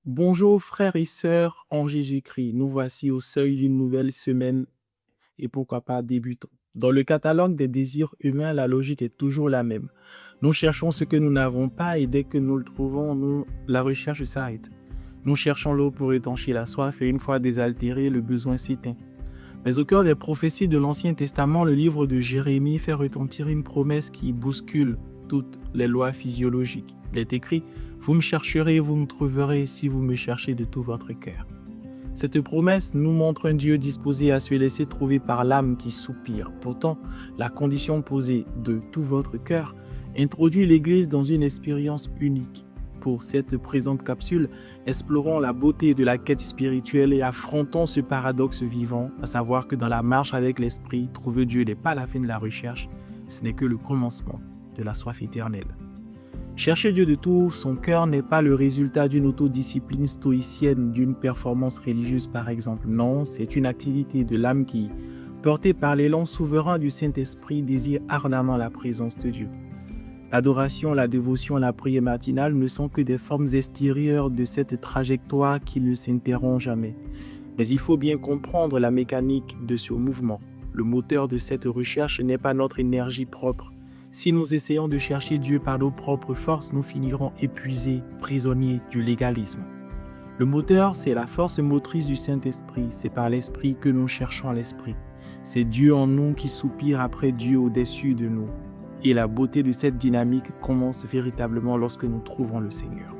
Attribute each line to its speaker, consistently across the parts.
Speaker 1: Bonjour frères et sœurs en Jésus-Christ, nous voici au seuil d'une nouvelle semaine et pourquoi pas débutons. Dans le catalogue des désirs humains, la logique est toujours la même. Nous cherchons ce que nous n'avons pas et dès que nous le trouvons, la recherche s'arrête. Nous cherchons l'eau pour étancher la soif et une fois désaltéré, le besoin s'éteint. Mais au cœur des prophéties de l'Ancien Testament, le livre de Jérémie fait retentir une promesse qui bouscule toutes les lois physiologiques. Il est écrit « Vous me chercherez et vous me trouverez si vous me cherchez de tout votre cœur ». Cette promesse nous montre un Dieu disposé à se laisser trouver par l'âme qui soupire. Pourtant, la condition posée de tout votre cœur introduit l'Église dans une expérience unique. Pour cette présente capsule, explorons la beauté de la quête spirituelle et affrontons ce paradoxe vivant, à savoir que dans la marche avec l'Esprit, trouver Dieu n'est pas la fin de la recherche, ce n'est que le commencement de la soif éternelle. Chercher Dieu de tout son cœur n'est pas le résultat d'une autodiscipline stoïcienne, d'une performance religieuse par exemple. Non, c'est une activité de l'âme qui, portée par l'élan souverain du Saint-Esprit, désire ardemment la présence de Dieu. L'adoration, la dévotion, la prière matinale ne sont que des formes extérieures de cette trajectoire qui ne s'interrompt jamais. Mais il faut bien comprendre la mécanique de ce mouvement. Le moteur de cette recherche n'est pas notre énergie propre. Si nous essayons de chercher Dieu par nos propres forces, nous finirons épuisés, prisonniers du légalisme. Le moteur, c'est la force motrice du Saint-Esprit. C'est par l'Esprit que nous cherchons l'Esprit. C'est Dieu en nous qui soupire après Dieu au-dessus de nous. Et la beauté de cette dynamique commence véritablement lorsque nous trouvons le Seigneur.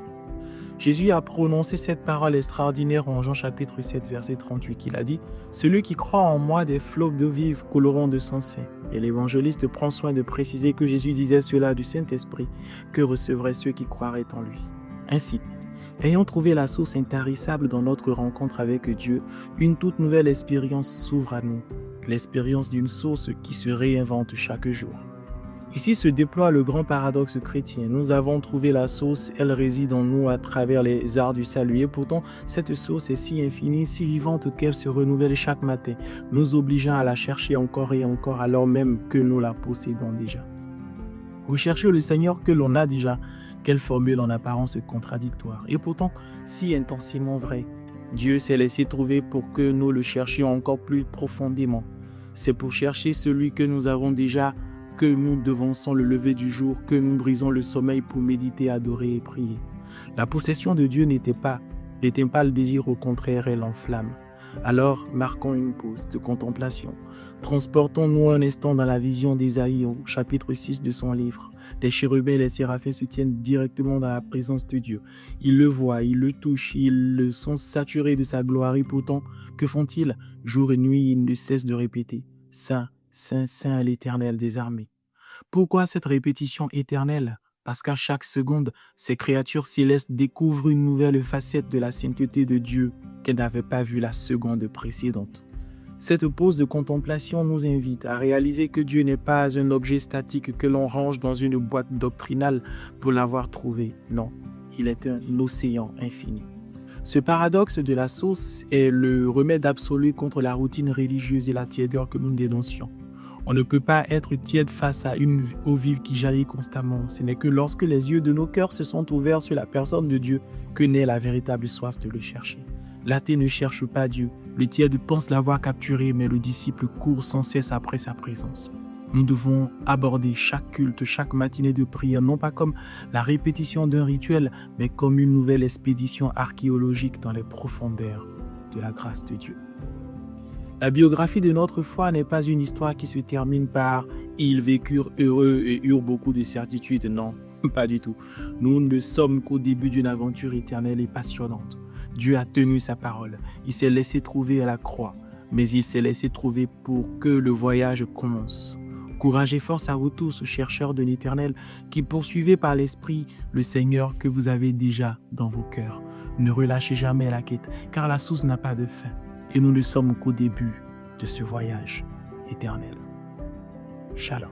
Speaker 1: Jésus a prononcé cette parole extraordinaire en Jean chapitre 7, verset 38. Il a dit « Celui qui croit en moi, des fleuves d'eau vive couleront de son sein. » Et l'évangéliste prend soin de préciser que Jésus disait cela du Saint-Esprit, que recevraient ceux qui croiraient en lui. Ainsi, ayant trouvé la source intarissable dans notre rencontre avec Dieu, une toute nouvelle expérience s'ouvre à nous, l'expérience d'une source qui se réinvente chaque jour. Ici se déploie le grand paradoxe chrétien. Nous avons trouvé la source, elle réside en nous à travers les arts du salut. Et pourtant, cette source est si infinie, si vivante qu'elle se renouvelle chaque matin, nous obligeant à la chercher encore et encore alors même que nous la possédons déjà. Rechercher le Seigneur que l'on a déjà, quelle formule en apparence contradictoire, et pourtant si intensément vrai. Dieu s'est laissé trouver pour que nous le cherchions encore plus profondément. C'est pour chercher celui que nous avons déjà que nous devançons le lever du jour, que nous brisons le sommeil pour méditer, adorer et prier. La possession de Dieu n'était pas le désir, au contraire, elle enflamme. Alors, marquons une pause de contemplation. Transportons-nous un instant dans la vision d'Ésaïe au chapitre 6 de son livre. Les chérubins et les séraphins se tiennent directement dans la présence de Dieu. Ils le voient, ils le touchent, ils le sont saturés de sa gloire. Et pourtant, que font-ils? Jour et nuit, ils ne cessent de répéter « Saint, Saint, Saint est l'Éternel des armées ». Pourquoi cette répétition éternelle? Parce qu'à chaque seconde, ces créatures célestes découvrent une nouvelle facette de la sainteté de Dieu qu'elles n'avaient pas vue la seconde précédente. Cette pause de contemplation nous invite à réaliser que Dieu n'est pas un objet statique que l'on range dans une boîte doctrinale pour l'avoir trouvé. Non, il est un océan infini. Ce paradoxe de la source est le remède absolu contre la routine religieuse et la tiédeur que nous dénoncions. On ne peut pas être tiède face à une eau vive qui jaillit constamment. Ce n'est que lorsque les yeux de nos cœurs se sont ouverts sur la personne de Dieu que naît la véritable soif de le chercher. L'athée ne cherche pas Dieu. Le tiède pense l'avoir capturé, mais le disciple court sans cesse après sa présence. Nous devons aborder chaque culte, chaque matinée de prière, non pas comme la répétition d'un rituel, mais comme une nouvelle expédition archéologique dans les profondeurs de la grâce de Dieu. La biographie de notre foi n'est pas une histoire qui se termine par « ils vécurent heureux et eurent beaucoup de certitudes ». Non, pas du tout. Nous ne sommes qu'au début d'une aventure éternelle et passionnante. Dieu a tenu sa parole. Il s'est laissé trouver à la croix, mais il s'est laissé trouver pour que le voyage commence. Courage et force à vous tous, chercheurs de l'éternel, qui poursuivez par l'Esprit le Seigneur que vous avez déjà dans vos cœurs. Ne relâchez jamais la quête, car la source n'a pas de fin. Et nous ne sommes qu'au début de ce voyage éternel. Shalom.